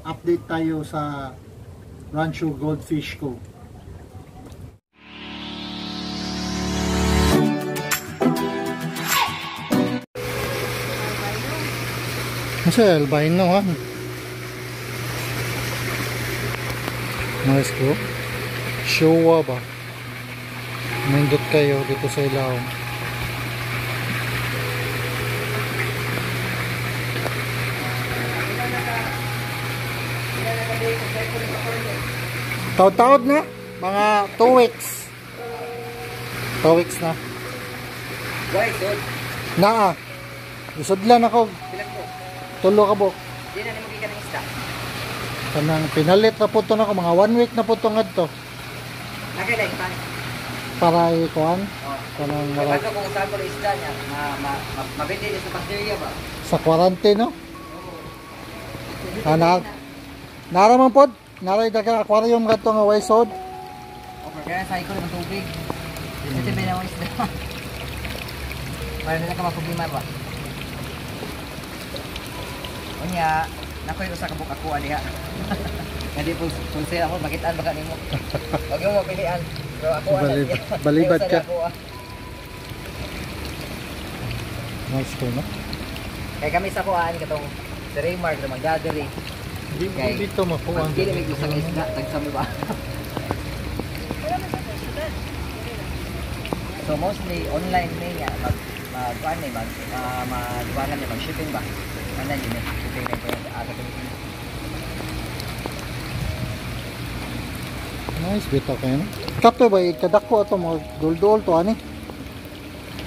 update tayo sa Rancho Goldfish Co. Masa albino ha? Nice ko. Showa ba? Nindot kayo dito sa ilaw. Taod-taod na. Mga 2 weeks. 2 weeks na. Why, sir? Naa. Isudlan ako. Tulo ka bok. Di na magiging ng isda. Kanang pinalit na po ito na ako. Mga 1 week na po ito nga ito. Nakailain pa. Para ikuhan. Kanang Bago kung saan ko isda niya, mabindi sa bacteria ba? sa quarantine, no? Naraman po. Naray dagang aquarium nga ito nga waysod. Okay, kaya sa iko ng tubig. Dito may naman isda. Para nila ka maproblema ba? Unya, nakoy usa ka buk ako diha. Hindi po sila ako, makitaan baka nimo. Wag mo mapilian. Pero ako Balibad ka. Nice ko, no? Kaya kami sa kuhaan katong si Raymar na mag-gathering. Hindi mo dito makuha. Hindi may gusto ng isda, tagsami ba? So mostly online niya mag-kuhan niya, mag-kuhanan niya, mag-shipping ba? Ano yun eh, shipping na ito aga Pilipinas. Nice bitaw kayo, no? Kato ba, ikadako ito mga gold to, ani?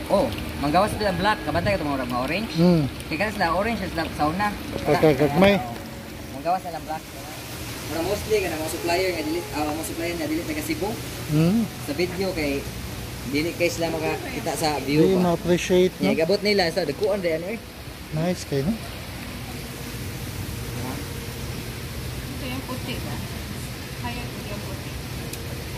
Oh, manggawas sila ng black, kabantay ito mga orange. Kaya kasi sila orange, sila sauna. Okay, gagmay. Manggawas sila ng black. Pero mostly, ka na mga supplier nga dilit na Cebu. Sa video kay dili kay sila makakita sa view Hindi ba. ma-appreciate, no? Yeah, gabot nila sa dagkuan din ano eh. Nice kayo, no? Ito yung puti ba? Kaya ito yung puti.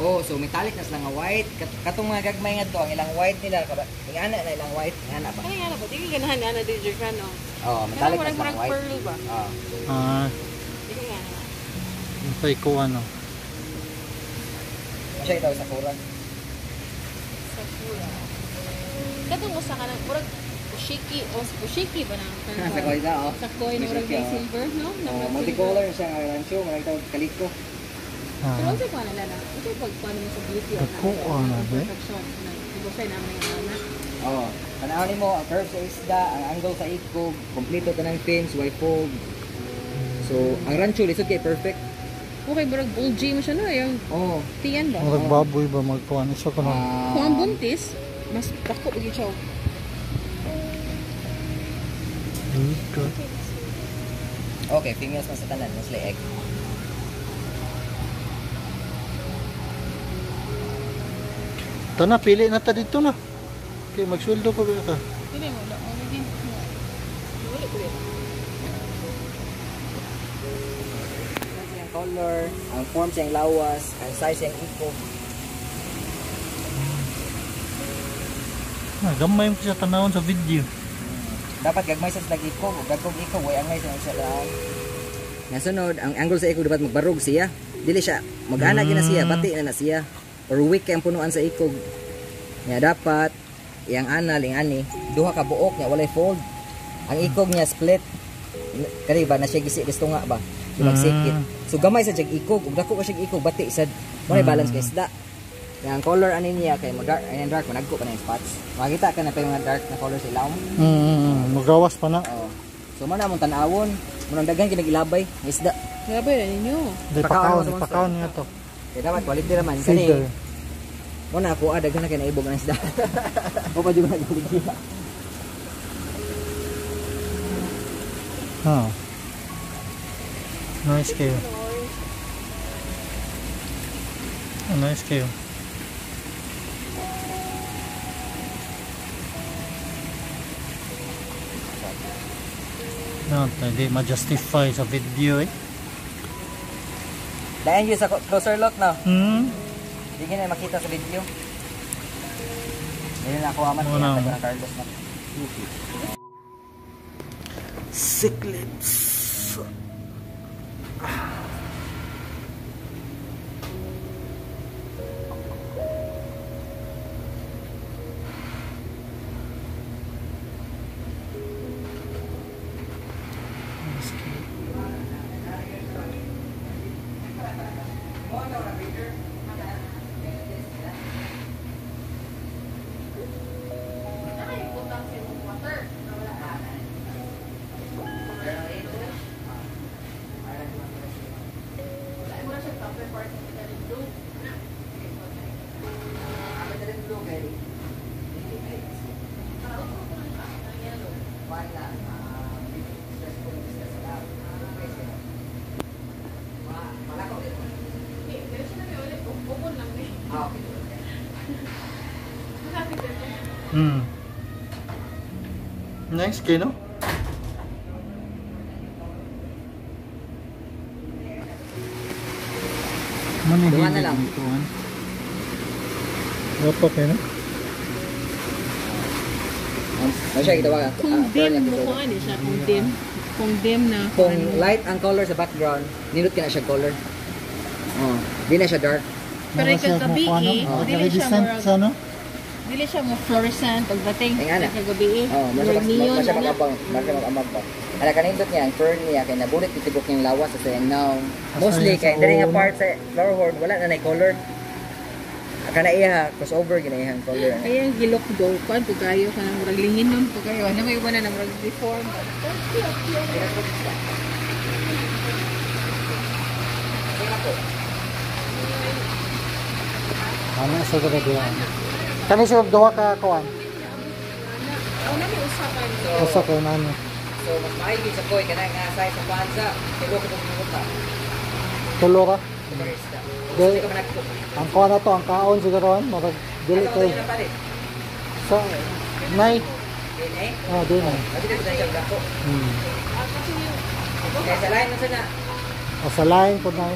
Oh, so metallic na sila nga white. Katong mga gagmay nga to, ang ilang white nila, ingana na ilang white, ingana ba? Kaya nga na ba? Hindi ganahan na DJ ka, no? Oh, metallic na sila Parang white. pearl ba? Oh. Hindi nga na. Ito ko ano. Masya itaw sa kuran. Sa pula. Katong usa ka ng murag fushiki o fushiki ba na? Sa koy na, oh. Sa koy na murag may silver, no? Oh, multicolor siya nga rancho, mga itaw kaliko. Pero unsa ko na lana? Ito pag paano mo sa beauty o Ano ba? perfection na ibusay namin ang anak. Oh, tanawin mo ang curve sa isda, ang angle sa ikog, kompleto tanang fins, Y-fold. So, ang rancho lisod kay perfect. Okay, murag bulgy mo siya, no? Yung Oh, tiyan ba? Murag baboy ba magkuhan? Isa ko na. Kung ang buntis, mas dako lagi siya. Good. okay, females man sa tanan, mostly egg. Ito na, pili na ta dito na. Okay, magsweldo ko ba ka? Hindi mo, wala. Hindi mo. Wala ko rin. Ang color, ang form siyang lawas, ang size siyang ikog. Gamay mo siya tanawon sa video. Dapat gagmay sa slag ikog, gagkog ikog, way angay sa lang. Nasunod, ang angle sa ikog dapat magbarog siya. Dili siya, mag-anak na siya, bati na siya. Or weak kayang punuan sa ikog. Nga dapat, yang anal, yung ani, duha ka buok niya, walay fold. Ang ikog niya split. Kani ba, na siya gisi, gusto nga ba? Magsikit. So gamay sa jag ikog, ug dako ka siya ikog, bati sad. Mo balance kay isda. Yang color ani niya kay mo dark, ayan dark, managko pa na yung spots. Makita ka na pa yung mga dark na color sa ilawom. Magawas pa na. Oo. So man na mong tan-awon, munang daghan kinag-ilabay, isda. Grabe na ninyo. Di pakaon nga to. Kaya dapat quality naman kani. Muna ako daghan na kay naibog ng isda. O pa jud nagaligya. Nice kayo. Nice kayo. No, hindi ma-justify sa video eh. Dahil yun sa closer look na. Hindi na makita sa video. Hindi na ako aman. Kaya taga ng Carlos na. Cichlids. Nice, kino? Duha na lang. Dapat kino? Ano siya gitawa? Kung dim mo ko ano siya, kung dim. Kung dim na. Kung light ang color sa background, nindot ka na siya color. Oh, di na siya dark. Pero ikaw gabi dili siya Naka-resistant sa ano? dili siya mo fluorescent pagdating Ay, nga na. sa gabi. Oh, neon masya na. magabang, masya magamag pa. Ala kanindot niya ang fern niya kay nabulit itibok yung lawas sa sayang now. Mostly kay diri nga part sa flower horn wala na nay color. Kana iya crossover ginayang color. Kaya gilok do kan pugayo kanang murag linginon pugayo. Ano may iba na murag deform. Ano sa duwa? Kani sa duwa ka kuan? Ano may usapan? Usa ko na ano. So mas maigi sa koy kana nga size sa panza, kilo ko minuta. Tulo ra. Barista. Di- Ka managko. Ang kuan na to, ang kaon siguro marag dili Ano kay to na pare? sa night. Dine. Oh, di na. Abi dito sa dako. Hmm. Kaya sa lain mo sana. O sa line po na.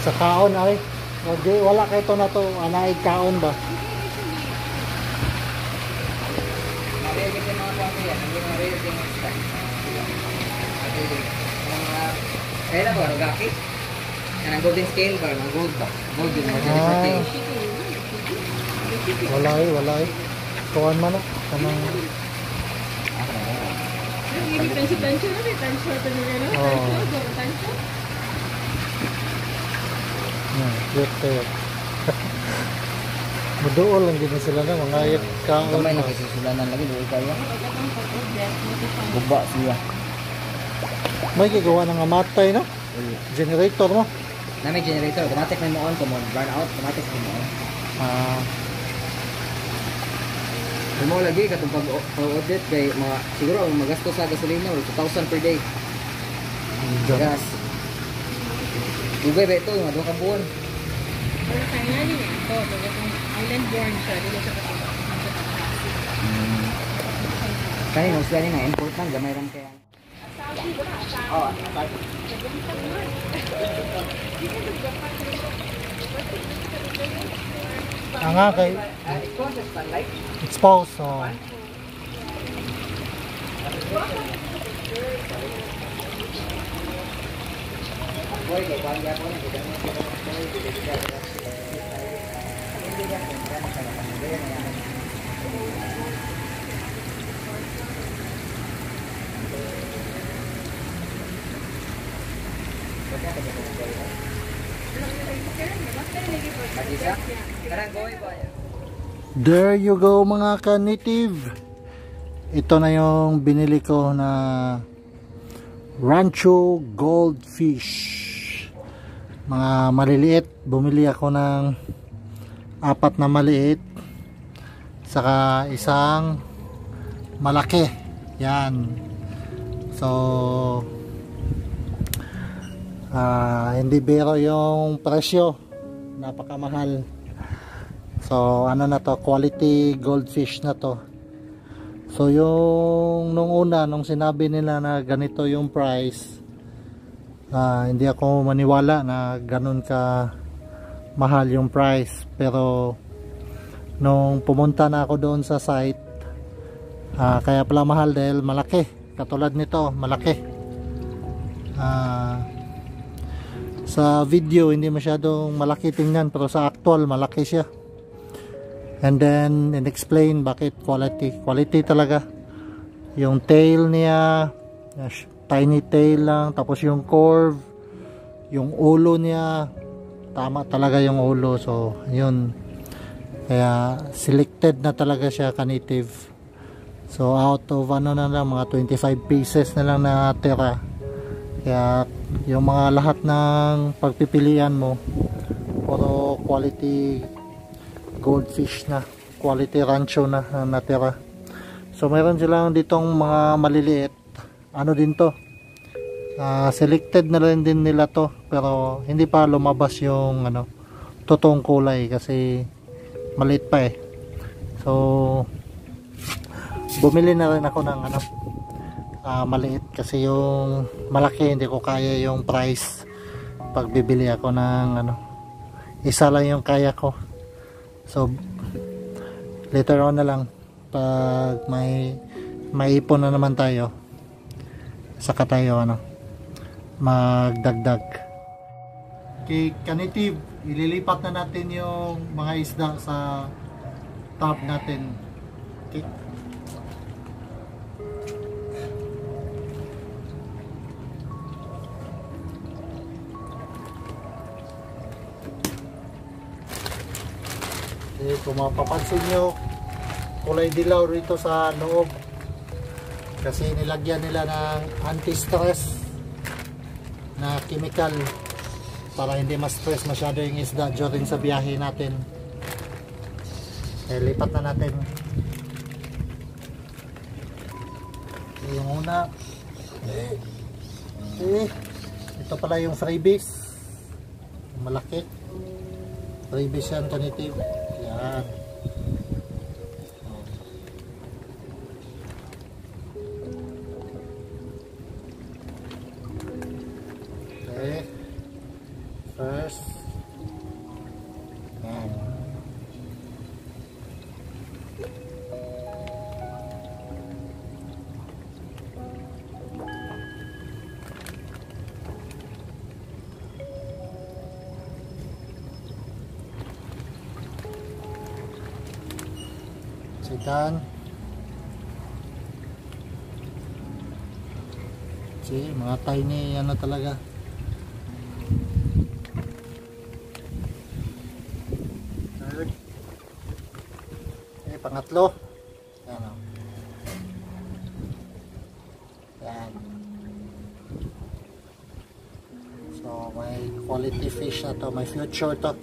Sa kaon ay. Wagi wala kay to na to, anaig kaon ba? Mabigyan yung mga pamilya, hindi mo rin yung extra. Kaya na ba, rogaki? Kanang golden scale ba, mga gold ba? Gold yun, mga Ah. Wala ay. Kuan man na. Kanang Hindi tansyo na, may tansyo pa nila no? Tansyo. cute kayo. Muduol lang din sila na mga ayat kaon. Kamay na kasi sulanan lagi, doon kaya. Guba siya. May gagawa ng amatay no? Generator mo. Na may generator, automatic may mo on, kung burn out, automatic may mo on. Ah, Kung mo lagi, katong pag-audit kay mga, siguro ang magasto sa gasolina, 2,000 per day. Gas. Dugay ba ito, yung mga 2 ka buwan. Pero kaya niya ito, kung island born siya, dito sa kapatid. Kaya yung sila na import lang, gamay lang kaya. Oh, nga kay expose so. There you go mga ka-native. Ito na yung binili ko na Rancho Goldfish. Mga maliliit. Bumili ako ng 4 na maliit. Saka isang malaki. Yan. So hindi biro yung presyo. Napakamahal. So ano na to, quality goldfish na to. So yung nung sinabi nila na ganito yung price, hindi ako maniwala na ganun ka mahal yung price. Pero nung pumunta na ako doon sa site, kaya pala mahal dahil malaki. Katulad nito, malaki. Sa video hindi masyadong malaki tingnan, pero sa actual malaki siya. And then in-explain bakit quality talaga. Yung tail niya, tiny tail lang, tapos yung curve, yung ulo niya, tama talaga yung ulo. So yun, kaya selected na talaga siya ka-native. So out of ano na lang, mga 25 pieces na lang natira. Kaya yung mga lahat ng pagpipilian mo, puro quality goldfish na, quality rancho na natira. So mayroon silang ditong mga maliliit, ano din to, Selected na rin din nila to, pero hindi pa lumabas yung totoong kulay kasi maliit pa eh. So bumili na rin ako ng maliit kasi yung malaki hindi ko kaya yung price pag bibili ako ng isa lang yung kaya ko. So later on na lang pag may ipon na naman tayo, saka tayo magdagdag. Okay, Kanitiv, ililipat na natin yung mga isda sa top natin. Okay. Okay, kung mapapansin nyo, kulay dilaw rito sa loob kasi nilagyan nila ng anti-stress na chemical para hindi ma-stress masyado yung isda during sa biyahe natin. Lipat na natin. Yung una, ito pala yung freebies, malaki freebies yan, Kanitiv. Yan. Okay. First. Yan. Sitan. See, mga tiny talaga. Third. Okay, pangatlo. Yan. Yan. So, may quality fish na to, may future to.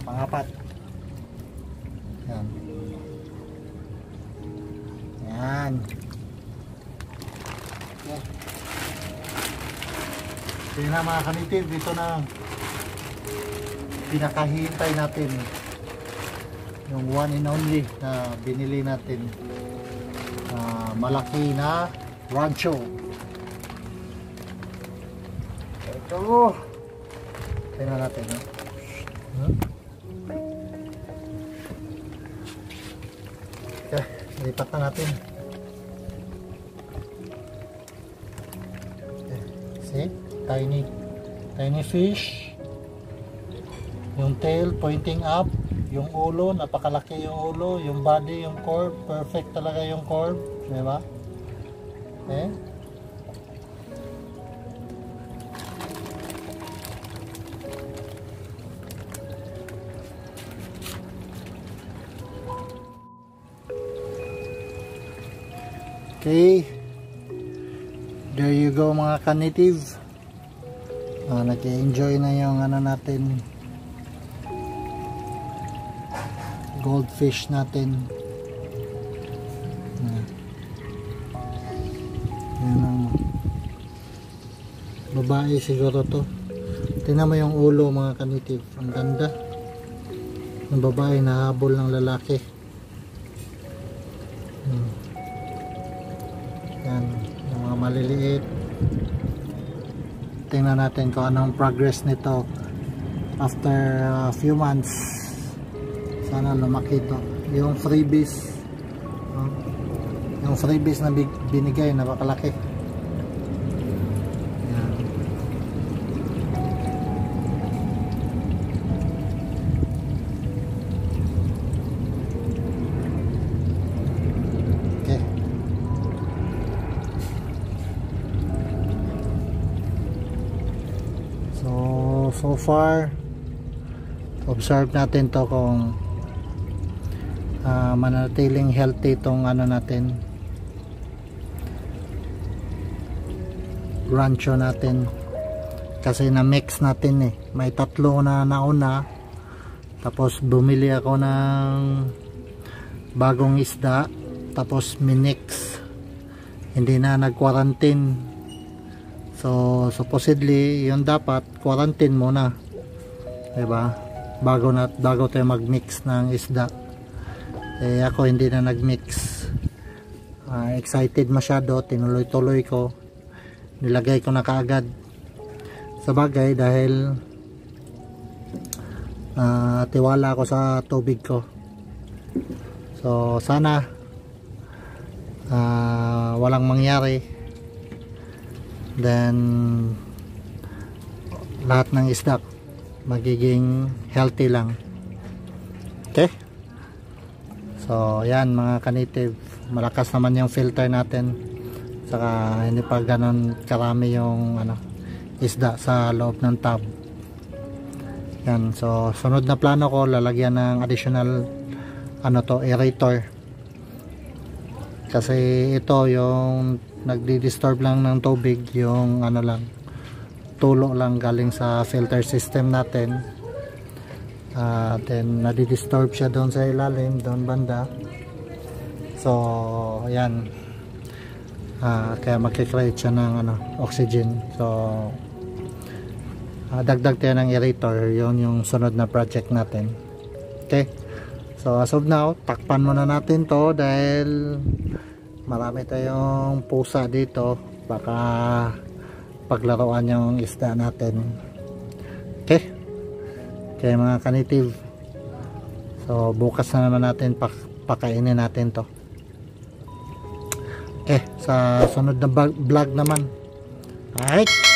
Pangapat. Yan. Yan. Okay. Kaya na mga Kanitiv, dito na pinakahintay natin yung one and only na binili natin, malaki na rancho. Ito tingnan natin Okay, lipat na natin. Okay. See? Tiny fish. Yung tail pointing up. Yung ulo, napakalaki yung ulo. Yung body, yung curve. Perfect talaga yung curve. Diba? Okay. Okay, there you go mga Kanitiv. Nag-enjoy na yung natin, goldfish natin. Yan ang babae siguro to. Tingnan mo yung ulo mga Kanitiv, ang ganda. Yung babae nahabol ng lalaki. Yan, yung mga maliliit. Tingnan natin kung anong progress nito after a few months. Sana lumaki ito. Yung freebies, yung freebies na binigay, napakalaki. Yan. Okay. So far, observe natin to kung manatiling healthy itong natin, rancho natin, kasi na mix natin may tatlo na nauna, Tapos bumili ako ng bagong isda, tapos minix, hindi na nag-quarantine. So supposedly yun dapat quarantine muna, diba, bago tayo mag-mix ng isda. Eh ako hindi na nag-mix. Excited masyado, tinuloy-tuloy ko, nilagay ko na kaagad sa bagay dahil tiwala ako sa tubig ko. So sana walang mangyari, then lahat ng isda magiging healthy lang. Okay, so yan mga ka-native, malakas naman yung filter natin, saka hindi pa ganon karami yung isda sa loob ng tub. Yan, so sunod na plano ko, lalagyan ng additional aerator, kasi ito yung nagdi-disturb lang ng tubig, yung lang, tulo lang galing sa filter system natin. Then nadi-disturb siya doon sa ilalim, doon banda. So yan, kaya magkikreate siya ng oxygen. So dagdag tayo ng aerator, yun yung sunod na project natin. Okay, so as of now, takpan muna natin to dahil marami tayong pusa dito, baka paglaruan yung isda natin. Okay, kaya mga ka-native, so bukas na naman natin pakainin natin to. Okay, sa sunod na vlog naman. Alright.